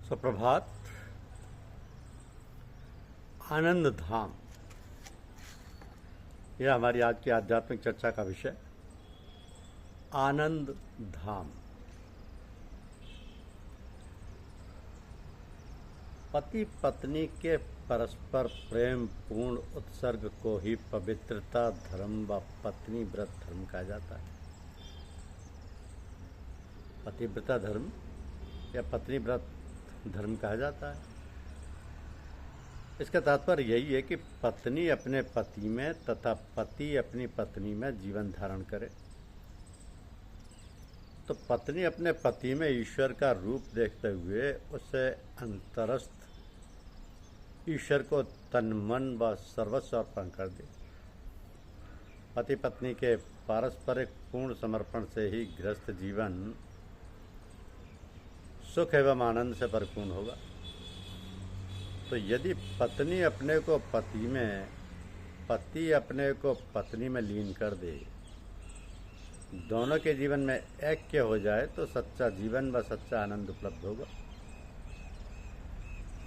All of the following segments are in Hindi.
सुप्रभात। आनंद धाम, यह हमारी आज की आध्यात्मिक चर्चा का विषय। आनंद धाम। पति पत्नी के परस्पर प्रेम पूर्ण उत्सर्ग को ही पवित्रता धर्म व पत्नी व्रत धर्म कहा जाता है। पतिव्रता धर्म या पत्नी व्रत धर्म कहा जाता है। इसका तात्पर्य यही है कि पत्नी अपने पति में तथा पति अपनी पत्नी में जीवन धारण करे। तो पत्नी अपने पति में ईश्वर का रूप देखते हुए उसे अंतरस्थ ईश्वर को तन मन व सर्वस्व अर्पण कर दे। पति पत्नी के पारस्परिक पूर्ण समर्पण से ही गृहस्थ जीवन सुख एवं आनंद से परिपूर्ण होगा। तो यदि पत्नी अपने को पति में, पति अपने को पत्नी में लीन कर दे, दोनों के जीवन में ऐक्य हो जाए तो सच्चा जीवन व सच्चा आनंद उपलब्ध होगा।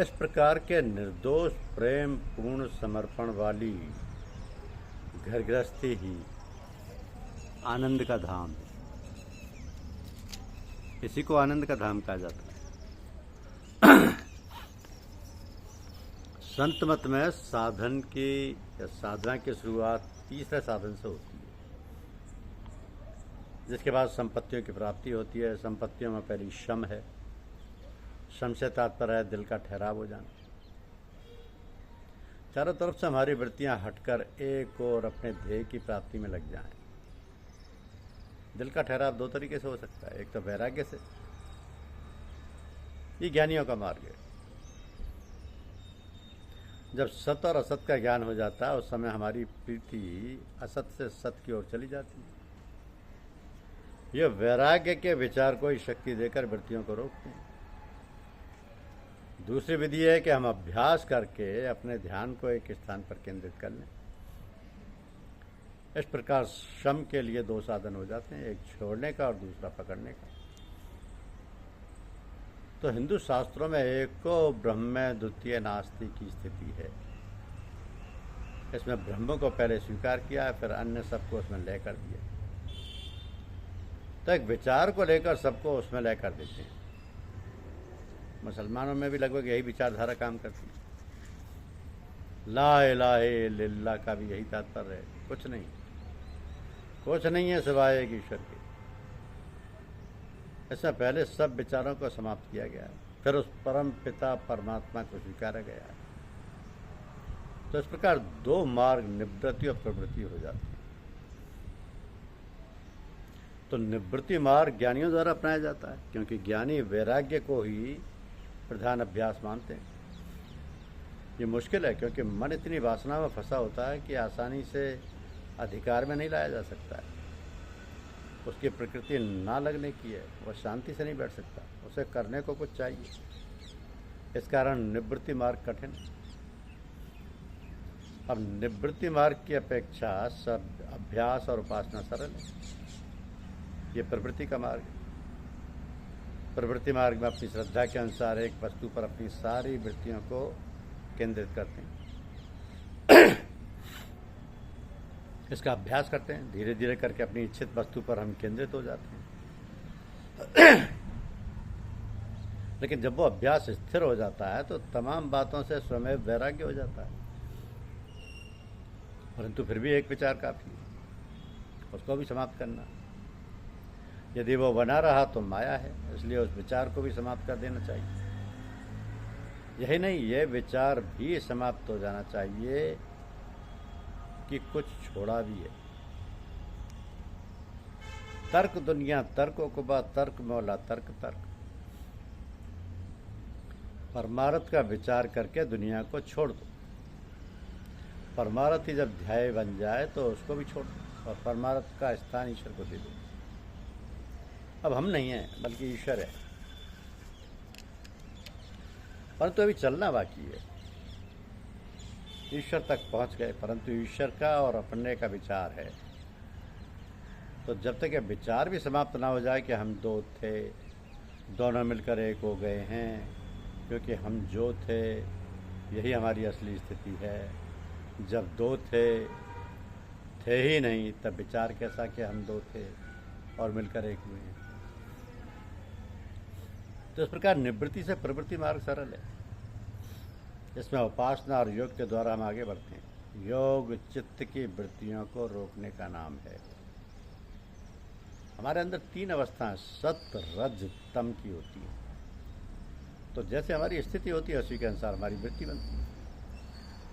इस प्रकार के निर्दोष प्रेम पूर्ण समर्पण वाली घर गृहस्थी ही आनंद का धाम है। इसी को आनंद का धाम कहा जाता है। संत मत में साधन की या साधना की शुरुआत तीसरे साधन से होती है, जिसके बाद संपत्तियों की प्राप्ति होती है। संपत्तियों में पहली शम है। शम से तात्पर्य है दिल का ठहराव हो जाना। चारों तरफ से हमारी वृत्तियां हटकर एक और अपने ध्येय की प्राप्ति में लग जाएं। दिल का ठहराव दो तरीके से हो सकता है। एक तो वैराग्य से, ये ज्ञानियों का मार्ग है। जब सत और असत का ज्ञान हो जाता है उस समय हमारी प्रीति असत से सत की ओर चली जाती है। यह वैराग्य के विचार को ही शक्ति देकर वृत्तियों को रोकते हैं। दूसरी विधि है कि हम अभ्यास करके अपने ध्यान को एक स्थान पर केंद्रित कर लें। इस प्रकार शम के लिए दो साधन हो जाते हैं, एक छोड़ने का और दूसरा पकड़ने का। तो हिंदू शास्त्रों में एको ब्रह्म द्वितीय नास्ति की स्थिति है। इसमें ब्रह्म को पहले स्वीकार किया, फिर अन्य सबको उसमें लय कर दिया। तो एक विचार को लेकर सबको उसमें लय कर देते हैं। मुसलमानों में भी लगभग यही विचारधारा काम करती है। ला इलाहा इल्लल्लाह का भी यही तात्पर्य है। कुछ नहीं है सिवाय एक ईश्वर के। इससे पहले सब विचारों को समाप्त किया गया है, फिर उस परम पिता परमात्मा को स्वीकारा गया है। तो इस प्रकार दो मार्ग, निवृत्ति और प्रवृत्ति हो जाती है। तो निवृत्ति मार्ग ज्ञानियों द्वारा अपनाया जाता है, क्योंकि ज्ञानी वैराग्य को ही प्रधान अभ्यास मानते हैं। ये मुश्किल है, क्योंकि मन इतनी वासना में फंसा होता है कि आसानी से अधिकार में नहीं लाया जा सकता है। उसकी प्रकृति ना लगने की है, वह शांति से नहीं बैठ सकता। उसे करने को कुछ चाहिए। इस कारण निवृत्ति मार्ग कठिन है। अब निवृत्ति मार्ग की अपेक्षा सब अभ्यास और उपासना सरल है। ये प्रवृत्ति का मार्ग है। प्रवृत्ति मार्ग में अपनी श्रद्धा के अनुसार एक वस्तु पर अपनी सारी वृत्तियों को केंद्रित करते हैं। इसका अभ्यास करते हैं। धीरे धीरे करके अपनी इच्छित वस्तु पर हम केंद्रित हो जाते हैं। लेकिन जब वो अभ्यास स्थिर हो जाता है तो तमाम बातों से स्वयं वैराग्य हो जाता है। परंतु फिर भी एक विचार काफी है, उसको भी समाप्त करना। यदि वो बना रहा तो माया है, इसलिए उस विचार को भी समाप्त कर देना चाहिए। यही नहीं, ये विचार भी समाप्त हो जाना चाहिए कि कुछ छोड़ा भी है। तर्क दुनिया तर्कों को बा तर्क मौला तर्क तर्क। परमार्थ का विचार करके दुनिया को छोड़ दो। परमार्थ ही जब ध्याय बन जाए तो उसको भी छोड़ दो और परमार्थ का स्थान ईश्वर को दे दो। अब हम नहीं हैं, बल्कि ईश्वर है। परंतु अभी चलना बाकी है। ईश्वर तक पहुंच गए, परंतु ईश्वर का और अपने का विचार है। तो जब तक ये विचार भी समाप्त ना हो जाए कि हम दो थे, दोनों मिलकर एक हो गए हैं, क्योंकि हम जो थे यही हमारी असली स्थिति है। जब दो थे ही नहीं, तब विचार कैसा कि हम दो थे और मिलकर एक हुए हैं। तो इस प्रकार निवृत्ति से प्रवृत्ति मार्ग सरल है। इसमें उपासना और योग के द्वारा हम आगे बढ़ते हैं। योग चित्त की वृत्तियों को रोकने का नाम है। हमारे अंदर 3 अवस्थाएं सत रज तम की होती हैं। तो जैसे हमारी स्थिति होती है उसी के अनुसार हमारी वृत्ति बनती है।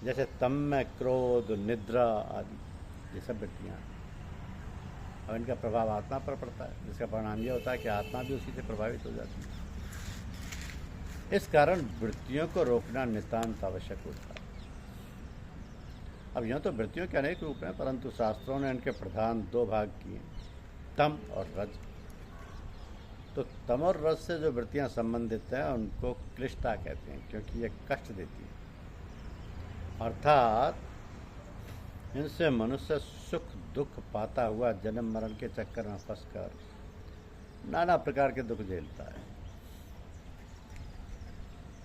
जैसे तम में क्रोध, निद्रा आदि ये सब वृत्तियाँ, अब इनका प्रभाव आत्मा पर पड़ता है, जिसका परिणाम यह होता है कि आत्मा भी उसी से प्रभावित हो जाती है। इस कारण वृत्तियों को रोकना नितांत आवश्यक होता है। अब यूँ तो वृत्तियों के अनेक रूप हैं, परंतु शास्त्रों ने इनके प्रधान 2 भाग किए, तम और रज। तो तम और रज से जो वृत्तियाँ संबंधित हैं उनको क्लिष्टा कहते हैं, क्योंकि ये कष्ट देती है। अर्थात इनसे मनुष्य सुख दुख पाता हुआ जन्म मरण के चक्कर में फंसकर नाना प्रकार के दुख झेलता है।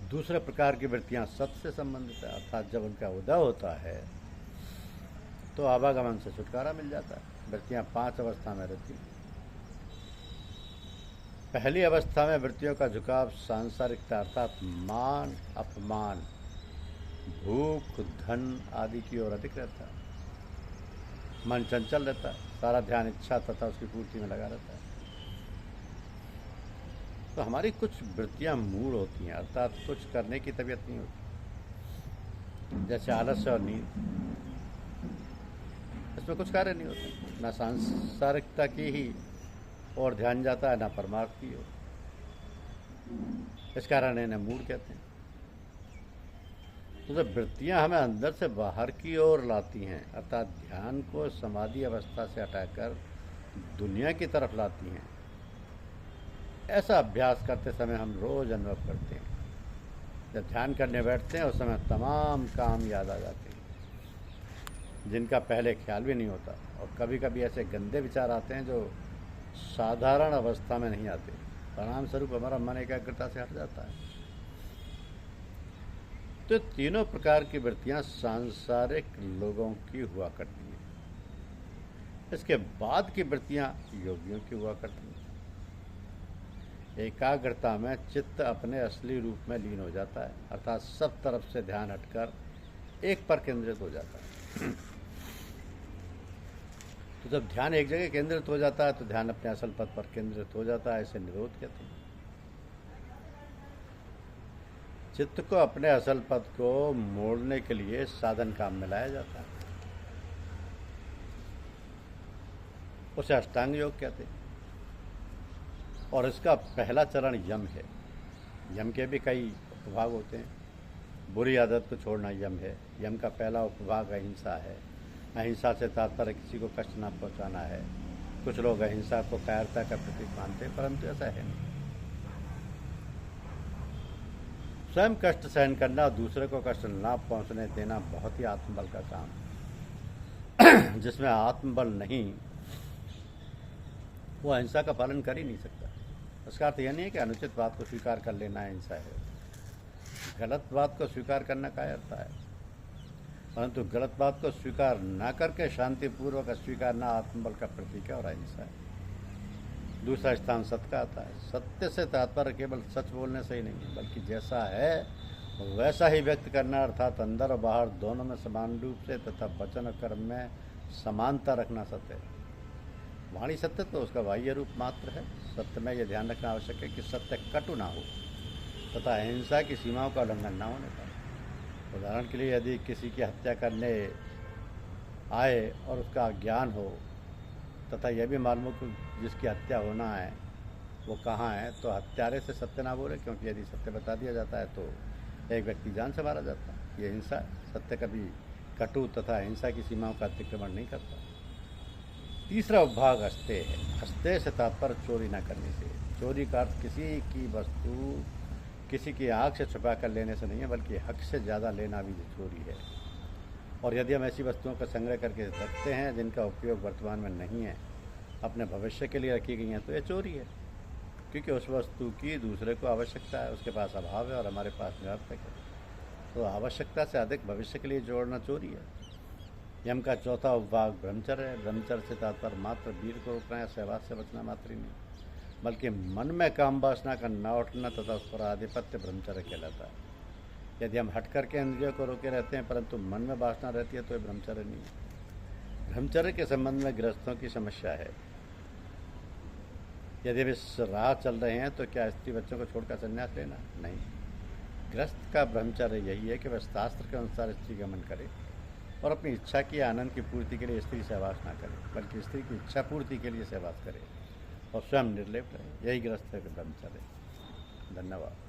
दूसरे प्रकार की वृत्तियां सत से संबंधित है, अर्थात जब उनका उदय होता है तो आवागमन से छुटकारा मिल जाता है। वृत्तियां 5 अवस्था में रहती हैं। पहली अवस्था में वृत्तियों का झुकाव सांसारिकता अर्थात मान अपमान, भूख, धन आदि की ओर अधिक रहता है। मन चंचल रहता है, सारा ध्यान इच्छा तथा उसकी पूर्ति में लगा रहता है। तो हमारी कुछ वृत्तियां मूढ़ होती हैं, अर्थात कुछ करने की तबीयत नहीं होती, जैसे आलस्य और नींद। इसमें कुछ कार्य नहीं होता, ना सांसारिकता की ही और ध्यान जाता है, ना परमार्थ की ओर। इस कारण इन्हें मूढ़ कहते हैं। तो जब वृत्तियां हमें अंदर से बाहर की ओर लाती हैं, अर्थात ध्यान को समाधि अवस्था से हटाकर दुनिया की तरफ लाती हैं, ऐसा अभ्यास करते समय हम रोज अनुभव करते हैं। जब ध्यान करने बैठते हैं उस समय तमाम काम याद आ जाते हैं जिनका पहले ख्याल भी नहीं होता, और कभी कभी ऐसे गंदे विचार आते हैं जो साधारण अवस्था में नहीं आते। परिणाम स्वरूप हमारा मन एकाग्रता से हट जाता है। तो तीनों प्रकार की वृत्तियां सांसारिक लोगों की हुआ करती हैं। इसके बाद की वृत्तियां योगियों की हुआ करती हैं। एकाग्रता में चित्त अपने असली रूप में लीन हो जाता है, अर्थात सब तरफ से ध्यान हटकर एक पर केंद्रित हो जाता है। तो जब ध्यान एक जगह केंद्रित हो जाता है तो ध्यान अपने असल पद पर केंद्रित हो जाता है। इसे निरोध कहते हैं। चित्त को अपने असल पद को मोड़ने के लिए साधन काम में लाया जाता है, उसे अष्टांग योग कहते हैं। और इसका पहला चरण यम है। यम के भी कई उपभाग होते हैं। बुरी आदत को छोड़ना यम है। यम का पहला उपभाग अहिंसा है। अहिंसा से तात्पर्य किसी को कष्ट न पहुंचाना है। कुछ लोग अहिंसा को कायरता का प्रतीक मानते हैं, परंतु ऐसा है नहीं। स्वयं कष्ट सहन करना और दूसरे को कष्ट न पहुंचने देना बहुत ही आत्मबल का काम है। जिसमें आत्मबल नहीं, वो अहिंसा का पालन कर ही नहीं सकता। उसका अर्थ यह नहीं है कि अनुचित बात को स्वीकार कर लेना अहिंसा है। गलत बात को स्वीकार करना कायरता है, परंतु गलत बात को स्वीकार न करके शांतिपूर्वक अस्वीकार करना आत्मबल का प्रतीक है और अहिंसा है। दूसरा स्थान सत्य का आता है। सत्य से तात्पर्य केवल सच बोलने से ही नहीं है, बल्कि जैसा है वैसा ही व्यक्त करना, अर्थात अंदर और बाहर दोनों में समान रूप से तथा वचन और कर्म में समानता रखना सत्य है। वाणी सत्य तो उसका बाह्य रूप मात्र है। सत्य में यह ध्यान रखना आवश्यक है कि सत्य कटु ना हो तथा अहिंसा की सीमाओं का उल्लंघन न होने पाए। उदाहरण के लिए यदि किसी की हत्या करने आए और उसका ज्ञान हो तथा यह भी मालूम हो कि जिसकी हत्या होना है वो कहाँ है, तो हत्यारे से सत्य ना बोले, क्योंकि यदि सत्य बता दिया जाता है तो एक व्यक्ति जान से मारा जाता है। ये हिंसा, सत्य कभी कटु तथा हिंसा की सीमाओं का अतिक्रमण नहीं करता। तीसरा उपभाग अस्तेय है। अस्तेय से तात्पर्य चोरी न करने से। चोरी का अर्थ किसी की वस्तु किसी की आँख से छुपा कर लेने से नहीं है, बल्कि हक से ज़्यादा लेना भी चोरी है। और यदि हम ऐसी वस्तुओं का संग्रह करके रखते हैं जिनका उपयोग वर्तमान में नहीं है, अपने भविष्य के लिए रखी गई हैं, तो यह चोरी है। क्योंकि उस वस्तु की दूसरे को आवश्यकता है, उसके पास अभाव है और हमारे पास निरर्थक है। तो आवश्यकता से अधिक भविष्य के लिए जोड़ना चोरी है। यम का चौथा उपभाग ब्रह्मचर्य है। ब्रह्मचर्य से तात्पर्य मात्र वीर को रोकना या सहवास से बचना मात्र ही नहीं, बल्कि मन में काम वासना का न उठना तथा उस पर आधिपत्य ब्रह्मचर्य कहलाता है। यदि हम हट करके इंद्रियों को रोके रहते हैं परंतु मन में वासना रहती है तो ये ब्रह्मचर्य नहीं है। ब्रह्मचर्य के संबंध में गृहस्थों की समस्या है। यदि वे इस राह चल रहे हैं तो क्या स्त्री बच्चों को छोड़कर संन्यास लेना? नहीं। गृहस्थ का ब्रह्मचर्य यही है कि वह शास्त्र के अनुसार स्त्री गमन करे और अपनी इच्छा की आनंद की पूर्ति के लिए स्त्री सहवास ना करे, बल्कि स्त्री की इच्छा पूर्ति के लिए सहवास करे और स्वयं निर्लिप्त रहे। यही गृहस्थ का ब्रह्मचर्य। धन्यवाद।